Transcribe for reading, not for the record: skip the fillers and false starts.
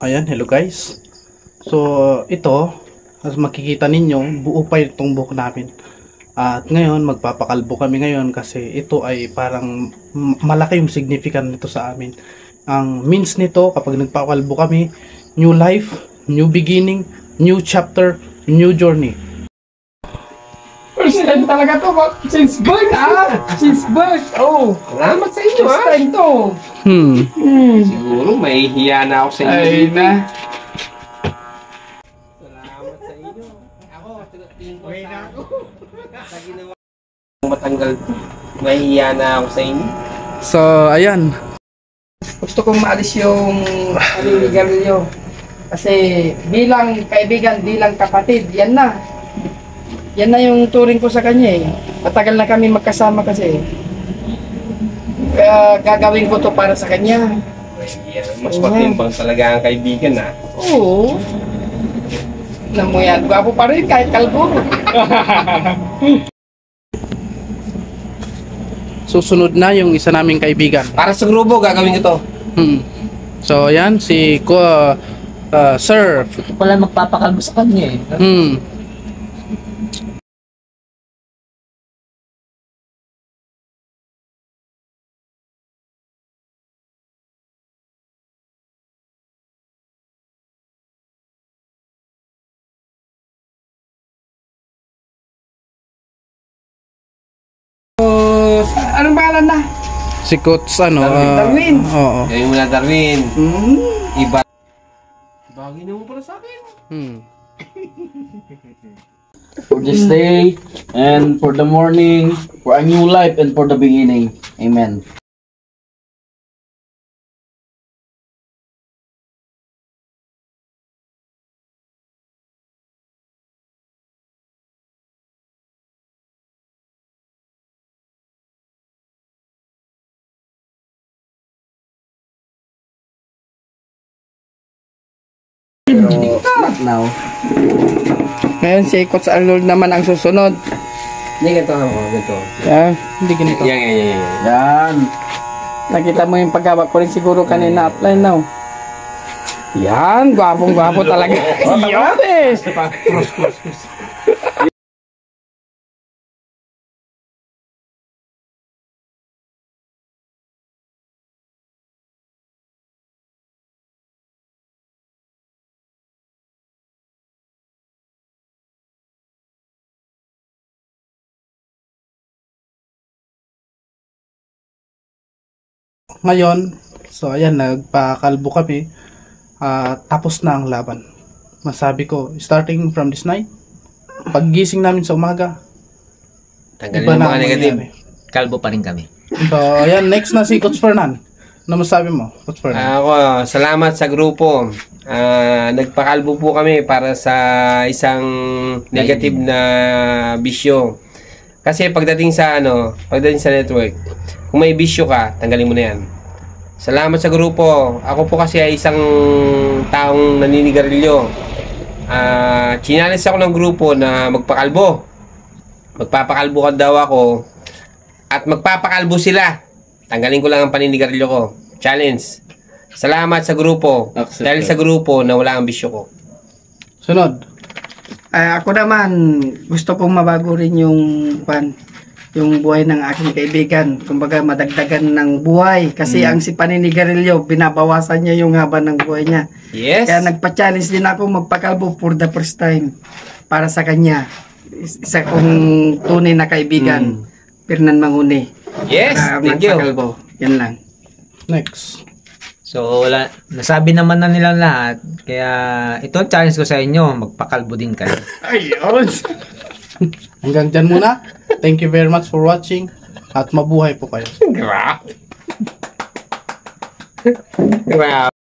Ayan, hello guys. So, ito, as makikita ninyo, buo pa itong buhok namin. At ngayon, magpapakalbo kami ngayon kasi ito ay parang malaki yung significant nito sa amin. Ang means nito, kapag nagpapakalbo kami, new life, new beginning, new chapter, new journey. First time talaga to, since birth since birth. Oh, salamat sa inyo First time to. Siguro may hiya na ako sa inyo. Ay na. Salamat sa inyo. Ako, tingin ko sa ginawa matanggal to. May hiya na ako sa inyo. So, ayan. Gusto kong maalis yung paninigarilyo. Kasi bilang kaibigan, bilang kapatid, yan na. Yan na yung turing ko sa kanya eh. Matagal na kami magkasama kasi. Kaya gagawin ko to para sa kanya. Mas matimbang talaga ang kaibigan na. Oo. Alam mo yan, gwapo pa rin kahit kalbo. Susunod na yung isa naming kaibigan. Para sa grupo, gagawin ko to. So, ayan, si Sir. Ito pala magpapakalbo sa kanya eh. Anong pangalan na? Si Coach, Darwin. Oo. Gawin mo na, Darwin. Iba. Bagay na mo pala sa akin. For this day, and for the morning, for a new life, and for the beginning. Amen. Now. Ngayon si Coach Arnold naman ang susunod. Hindi ganito ako, ganito. Yan, hindi ganito. Yan. Yan. Nakita mo yung paggawa ko rin siguro kanina apply now. Yan, gwapong-gwapo talaga. Yan eh. Ngayon, so ayan, nagpakalbo kami. Tapos na ang laban. Masabi ko, starting from this night, paggising namin sa umaga, Tanggalin iba yung na mga ang negative. mangyayari. Kalbo pa rin kami. So, ayan, next na si Coach Fernan. Ano masabi mo, Coach Fernan? Ako, salamat sa grupo. Nagpakalbo po kami para sa isang negative na bisyo. Kasi pagdating sa network, kung may bisyo ka, tanggalin mo na yan. Salamat sa grupo. Ako po kasi ay isang taong naninigarilyo. Chinalis ako ng grupo na magpakalbo. Magpapakalbo ka daw ako at magpapakalbo sila. Tanggalin ko lang ang paninigarilyo ko. Challenge. Salamat sa grupo. Dahil sa grupo na wala ang bisyo ko. Sunod. Ako naman, gusto kong mabago rin yung buhay ng aking kaibigan. Kumbaga, madagdagan ng buhay. Kasi ang si paninigarilyo, binabawasan niya yung haba ng buhay niya. Yes. Kaya nagpa-challenge din ako magpakalbo for the first time para sa kanya. Isa kong tunay na kaibigan, Fernan Manguni. Yes, thank you. Magpakalbo. Yan lang. Next. So, nasabi naman na nila lahat. Kaya, ito ang challenge ko sa inyo. Magpakalbo din kayo. Ayun! Hanggang dyan muna. Thank you very much for watching. At mabuhay po kayo. Grabe. Grabe.